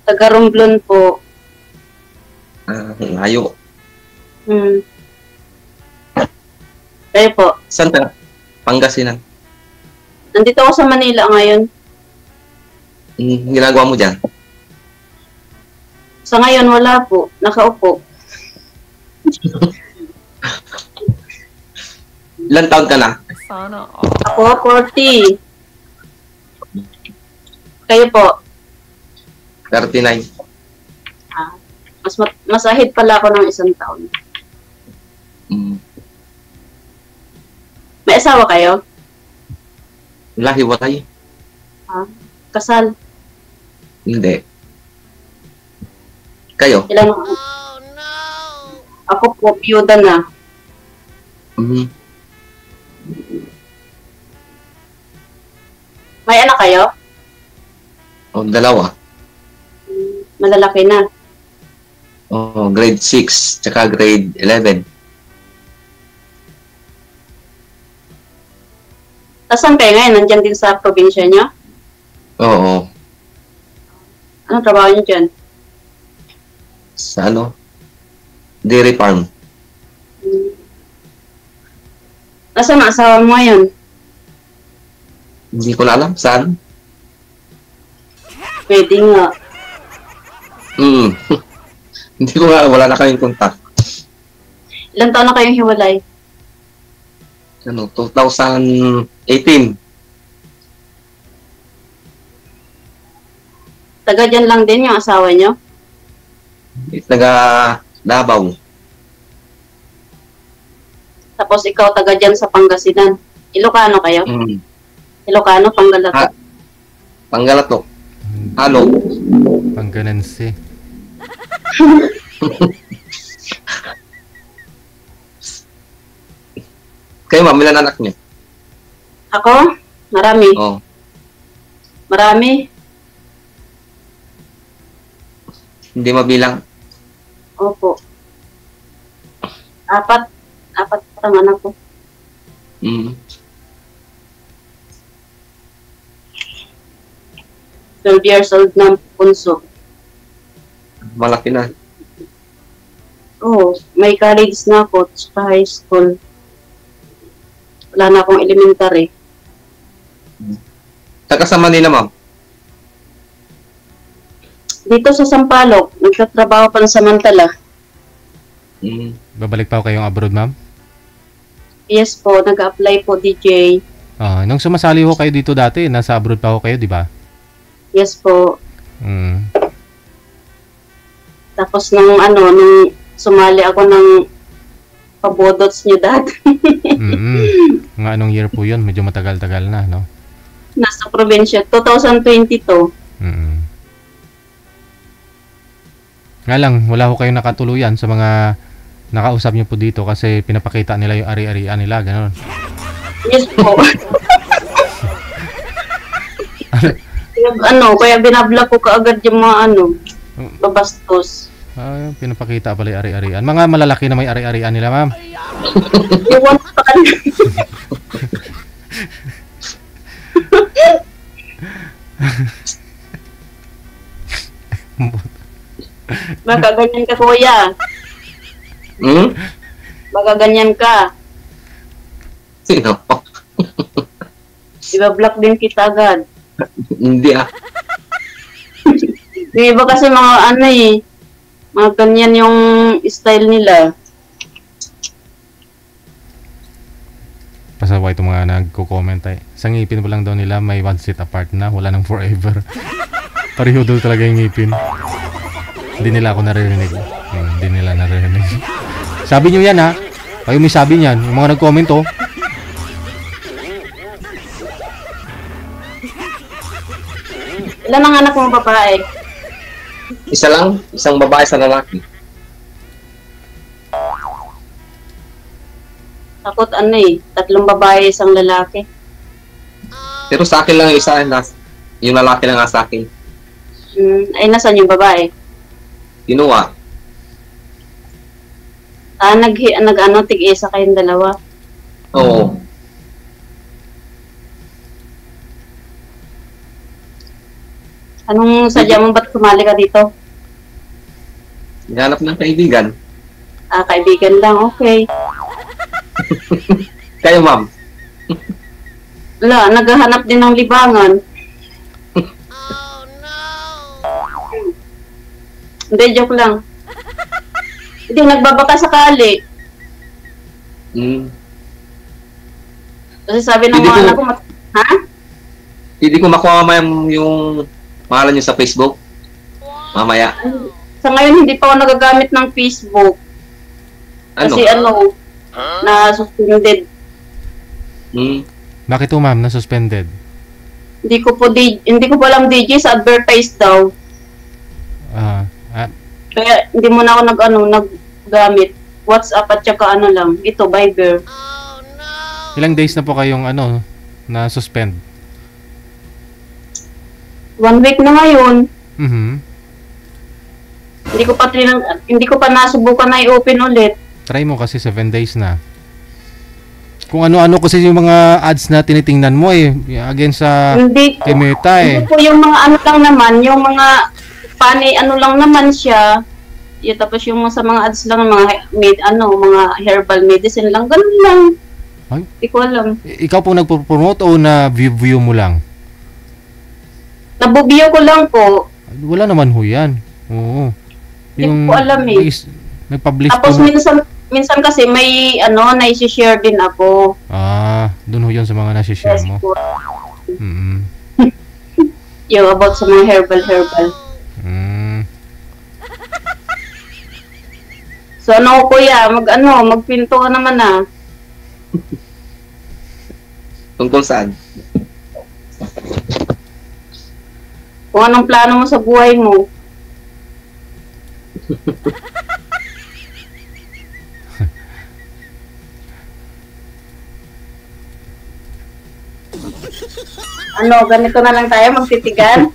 Taga Romblon po. Layo. Kayo po? Saan ka? Pangasinan. Nandito ako sa Manila ngayon. Ginagawa mo dyan? Sa ngayon, wala po. Nakaupo. Ilan taon ka na? Sana. Ako, 40. Kayo po? 39. Mas ahid pala ako ng 1 taon. May asawa kayo? Wala, hiwalay. Kasal? Hindi. Kayo? Ilan? Ako po, piyuda na. May anak kayo? Dalawa. Malalaki na. Grade 6, tsaka grade 11. Saan kayo ngayon? Nandyan din sa probinsya niyo? Oo. Anong trabaho niyo dyan? Sa dairy farm. Nasaan ang asawa mo ngayon? Hindi ko na alam. Saan? Pwede nga. Hindi ko nga, wala na kaming kontak. Ilang taon na kayong hiwalay? 2018. Taga dyan lang din yung asawa niyo? Taga Davao. Tapos ikaw taga dyan sa Pangasinan. Ilocano kayo? Ilocano, Panggalato? Panggalato. Halo. Pangganense. Kayo ma'am, ilan anak niyo? Ako? Marami. Oo. Marami? Hindi mabilang. Opo. 4 ang anak ko. 12 years old na ang punso. Malaki na. Oo, may college na ako sa high school. Wala na akong elementary. Taga sa Manila, ma'am? Dito sa Sampaloc, nagtatrabaho pa sa Mantala. Babalik pa ako kayong abroad, ma'am? Yes po, nag-apply po, DJ. Nung sumasali ho kayo dito dati, nasa abroad pa ho kayo, di ba? Yes po. Tapos nung sumali ako ng pabodots niyo dati. Nga anong year po yun? Medyo matagal-tagal na, no? Nasa probinsya, 2022. Nga lang, wala ho kayong nakatuluyan sa mga nakausap niyo po dito kasi pinapakita nila yung ari-arian nila, gano'n. Yes po. Kaya binablog ko kaagad yung mga babastos. Pinapakita pala yung ari-arian. Mga malalaki na may ari-arian nila, ma'am. Iwan ko pa kanina. Magaganyan ka, kuya. Magaganyan ka. Sino? Iba-block din kita agad. Hindi Yung iba kasi mga mga ganyan yung style nila. Pasaway itong mga nagko-comment ay. Sa ngipin pa lang daw nila may 1 seat apart na, wala nang forever. Pareho daw talaga yung ngipin. Hindi nila ako naririnig. Hindi nila naririnig. Sabi nyo yan ha. Kayo may sabi niyan. Yung mga nag-comment oh. Ilan ang anak mo babae? Isa lang. Isang babae, isang lalaki. Takot 3 babae, 1 lalaki. Pero sa akin lang yung isa. Yung lalaki lang nga sa akin. Ay, nasan yung babae? Kinuha. Tig-isa kayong dalawa. Oo. Anong sadya mo, ba't sumali ka dito? Hanap ng kaibigan. Kaibigan lang, okay. Kayo, ma'am. Wala, naghahanap din ng libangan. Hindi, joke lang. Hindi, nagbabaka sakali. Kasi sabi ng Hindi mga ko- anak ko, ha? Hindi ko makuha ma'am yung pangalan niyo sa Facebook. Mamaya. Sa ngayon, hindi pa ako nagagamit ng Facebook. Ano? Kasi na-suspended. Bakit po ma'am, na-suspended? Hindi ko pa alam DJ sa advertise daw. Kaya hindi mo na ako naggamit. WhatsApp at saka lang. Ito, Viber. Ilang days na po kayong na-suspend? 1 week na ngayon. Hindi ko pa nasubukan na i-open ulit. Try mo kasi 7 days na. Kung ano-ano kasi yung mga ads na tinitingnan mo against sa kay Meta Hindi po yung mga lang naman, yung mga lang naman siya. Tapos yung sa mga ads lang, mga mga herbal medicine lang, ganun lang. Ay? Hindi ko alam. Ikaw po nagpo-promote o na-view mo lang? Nabubiyo ko lang po. Wala naman ho yan. Oo. Hindi ko alam Nagpublish Tapos po. minsan kasi may na-share din ako. Doon ho yun sa mga nasi-share mo. Yung about sa mga herbal. So kuya, magpinto ka naman Tungkol saan? Kung anong plano mo sa buhay mo. Ganito na lang tayo magtitigan?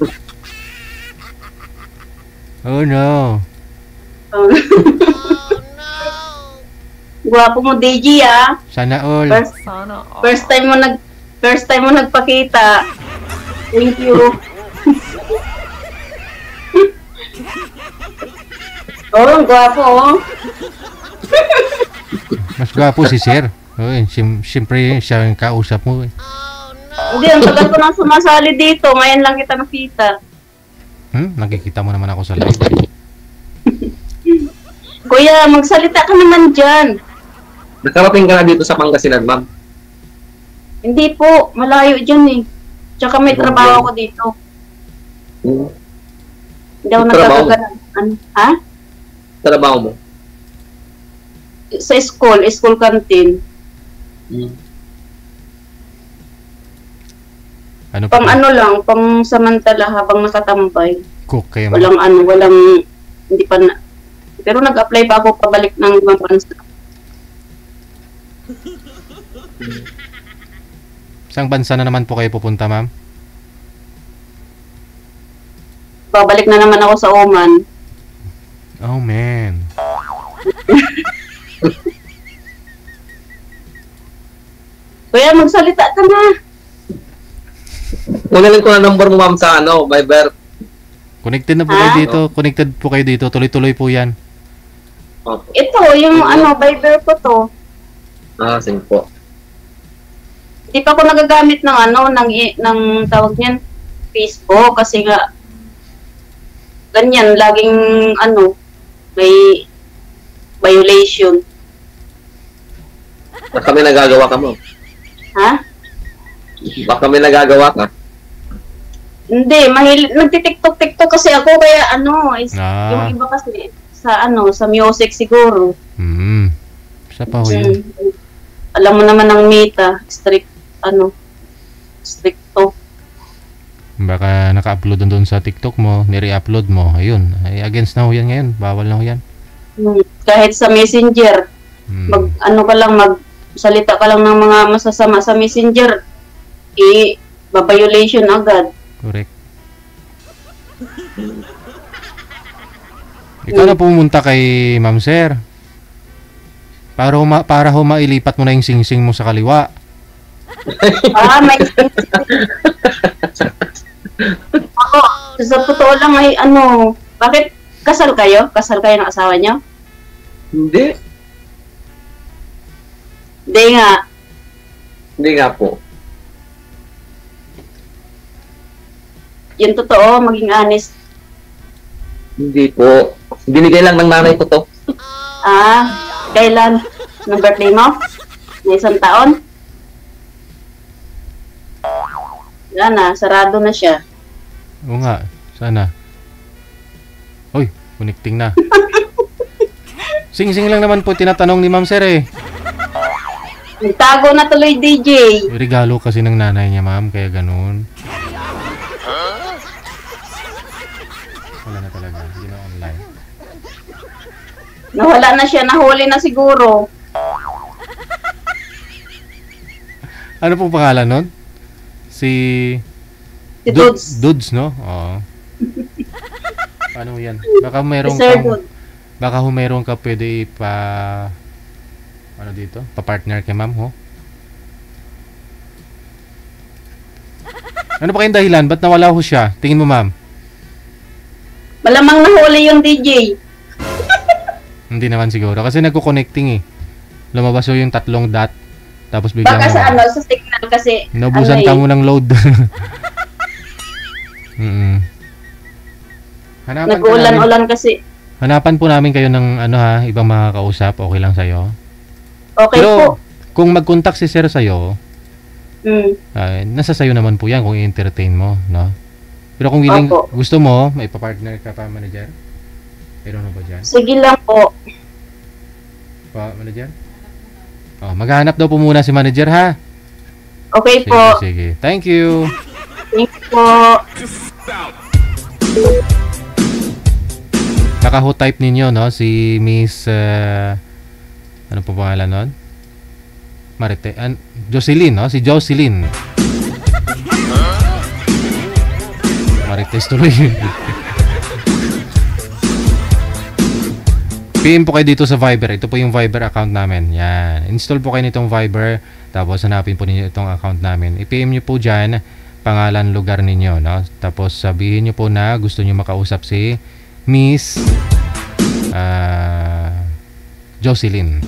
Oh no. Guwapo mo, DJ, Sana all. First time mo nagpakita. Thank you. Ang guwapo, Mas gwapo si Sir. Siyempre siya yung kausap mo. Hindi, ang tagal ko nang sumasali dito. Ngayon lang kita nakita. Nakikita mo naman ako sa live. Kuya, magsalita ka naman dyan. Nakarating ka na dito sa Pangasinan, ma'am. Hindi po, malayo dyan Tsaka may trabaho ko dito. Hindi ako nagkakaganap. Ha? Trabaho mo? Sa school canteen. Ano Pang lang, pang samantala habang nakatambay. Cook kayo mo. Hindi pa na. Pero nag-apply pa ako pabalik ng ibang bansa. Saan bansa na naman po kayo pupunta, ma'am? Babalik na naman ako sa Oman. Oh, man. Kuya, magsalita ka na. Kunin ko na number mo, ma'am, sa Viber. Connected na po kayo dito. Connected po kayo dito. Tuloy-tuloy po yan. Ito, yung Viber ko to. Sige po. Hindi pa ako nagagamit ng tawag niyan, Facebook, kasi nga, ganyan, laging, may violation. Baka may nagagawa ka mo. Ha? Baka may nagagawa ka. Hindi, nagtitiktok kasi ako, kaya yung iba kasi, sa music siguro. Sa pa ho yun. Alam mo naman ang Meta, stricto. Baka naka-upload doon sa TikTok mo, nire-upload mo, ayun. Ay, against na ho yan ngayon. Bawal na ho yan. Kahit sa Messenger, magsalita ka lang ng mga masasama sa Messenger, violation agad. Correct. Ikaw na pumunta kay Ma'am Sir. Para mailipat mo na yung sing-sing mo sa kaliwa. May Sa totoo lang ay ano, bakit kasal kayo? Kasal kayo ng asawa niyo? Hindi. Hindi nga. Hindi nga po. Yung totoo, maging honest. Hindi po. Binigay lang ng nanay ko to. Kailan? Nung birthday mo? Na isang taon? Wala na, sarado na siya. Oo nga, sana. Uy, connecting na. Sing-sing lang naman po tinatanong ni Ma'am Sir eh. Nagtago na tuloy, DJ. Regalo kasi ng nanay niya, ma'am, kaya ganun. Wala na talaga, hindi na online. Nawala na siya, nahuli na siguro. Ano pong pangalan nun? Si Dudes. Dudes, no? Oo. Paano yan? Baka meron Sir kang... Dudes. Baka meron ka pwede ano dito? Pa-partner kay ma'am, ho? Ano pa kayong dahilan? Ba't nawala ho siya? Tingin mo, ma'am? Malamang nahuli yung DJ. Hindi naman siguro. Kasi nagko-connecting eh. Lumabas ho yung 3 dot. Tapos biglang... Baka sa ano, sa signal kasi. Naubusan ano ka mo ng load. Hanapan ka namin. Nag-ulan-ulan kasi. Hanapan po namin kayo ng ano ha, ibang mga kausap. Okay lang sa'yo. Okay Pero, po. kung mag-contact si sir sa'yo, Mm. nasa sayo naman po yan kung i-entertain mo, no? Pero kung willing, Opo. gusto mo, may pa-partner ka pa, manager? Meron na ba dyan? Sige lang po. Pa, manager? Oh, maghahanap daw po muna si manager, ha? Okay Sige, po. sige. Thank you. Thank you po. Naka-ho-type ninyo, no? Si Miss, ano po pangalan nun? Jocelyn, no? Si Jocelyn. Marites tuloy. PM po kayo dito sa Viber. Ito po yung Viber account namin. Yan. Install po kayo nitong Viber. Tapos hanapin po ninyo itong account namin. I-PM nyo po dyan pangalan, lugar ninyo, no? Tapos sabihin nyo po na gusto nyo makausap si Miss Jocelyn.